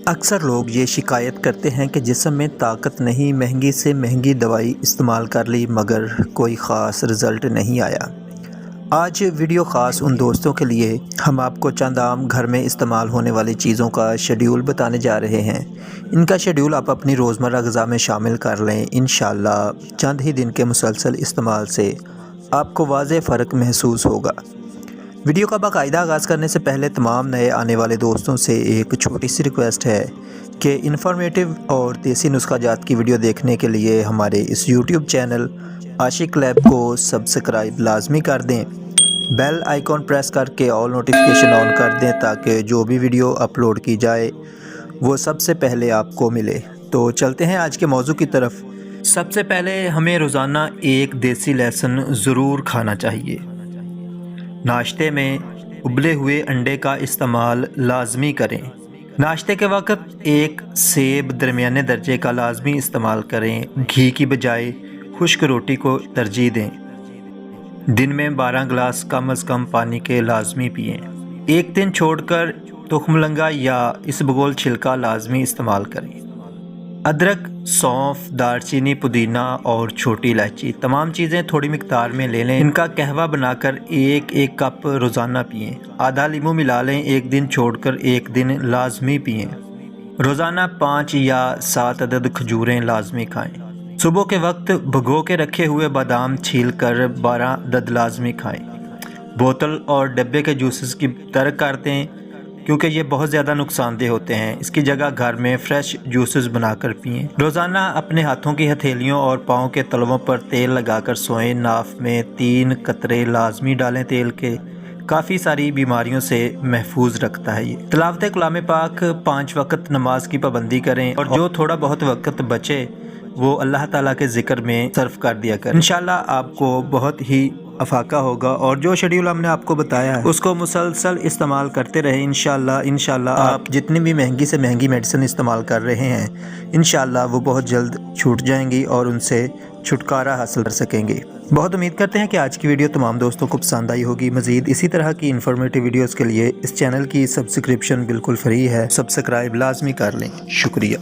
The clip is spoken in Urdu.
اکثر لوگ یہ شکایت کرتے ہیں کہ جسم میں طاقت نہیں، مہنگی سے مہنگی دوائی استعمال کر لی مگر کوئی خاص رزلٹ نہیں آیا۔ آج ویڈیو خاص ان دوستوں کے لیے ہم آپ کو چند عام گھر میں استعمال ہونے والی چیزوں کا شیڈیول بتانے جا رہے ہیں۔ ان کا شیڈیول آپ اپنی روزمرہ غذا میں شامل کر لیں، انشاءاللہ چند ہی دن کے مسلسل استعمال سے آپ کو واضح فرق محسوس ہوگا۔ ویڈیو کا باقاعدہ آغاز کرنے سے پہلے تمام نئے آنے والے دوستوں سے ایک چھوٹی سی ریکویسٹ ہے کہ انفارمیٹیو اور دیسی نسخہ جات کی ویڈیو دیکھنے کے لیے ہمارے اس یوٹیوب چینل عاشق لیب کو سبسکرائب لازمی کر دیں، بیل آئیکن پریس کر کے آل نوٹیفیکیشن آن کر دیں تاکہ جو بھی ویڈیو اپلوڈ کی جائے وہ سب سے پہلے آپ کو ملے۔ تو چلتے ہیں آج کے موضوع کی طرف۔ سب سے پہلے ہمیں روزانہ ایک دیسی لہسن ضرور کھانا چاہیے۔ ناشتے میں ابلے ہوئے انڈے کا استعمال لازمی کریں۔ ناشتے کے وقت ایک سیب درمیانے درجے کا لازمی استعمال کریں، گھی کی بجائے خشک روٹی کو ترجیح دیں۔ دن میں 12 گلاس کم از کم پانی کے لازمی پئیں۔ ایک دن چھوڑ کر تخم لنگا یا اسبگول چھلکا لازمی استعمال کریں۔ ادرک، سونف، دار چینی، پودینہ اور چھوٹی الائچی تمام چیزیں تھوڑی مقدار میں لے لیں۔ ان کا قہوہ بنا کر ایک کپ روزانہ پئیں۔ آدھا لیمو ملا لیں، ایک دن چھوڑ کر ایک دن لازمی پئیں۔ روزانہ 5 یا 7 عدد کھجوریں لازمی کھائیں۔ صبح کے وقت بھگو کے رکھے ہوئے بادام چھیل کر 12 عدد لازمی کھائیں۔ بوتل اور ڈبے کے جوسز کی ترک کر دیں کیونکہ یہ بہت زیادہ نقصان دہ ہوتے ہیں۔ اس کی جگہ گھر میں فریش جوسز بنا کر پئیں۔ روزانہ اپنے ہاتھوں کی ہتھیلیوں اور پاؤں کے تلووں پر تیل لگا کر سوئیں۔ ناف میں 3 قطرے لازمی ڈالیں تیل کے، کافی ساری بیماریوں سے محفوظ رکھتا ہے یہ۔ تلاوت کلام پاک، 5 وقت نماز کی پابندی کریں اور جو تھوڑا بہت وقت بچے وہ اللہ تعالیٰ کے ذکر میں صرف کر دیا کریں۔ انشاءاللہ آپ کو بہت ہی افاقہ ہوگا اور جو شیڈیول ہم نے آپ کو بتایا ہے اس کو مسلسل استعمال کرتے رہیں۔ انشاءاللہ آپ جتنی بھی مہنگی سے مہنگی میڈیسن استعمال کر رہے ہیں انشاءاللہ وہ بہت جلد چھوٹ جائیں گی اور ان سے چھٹکارا حاصل کر سکیں گے۔ بہت امید کرتے ہیں کہ آج کی ویڈیو تمام دوستوں کو پسند آئی ہوگی۔ مزید اسی طرح کی انفارمیٹیو ویڈیوز کے لیے اس چینل کی سبسکرپشن بالکل فری ہے، سبسکرائب لازمی کر لیں۔ شکریہ۔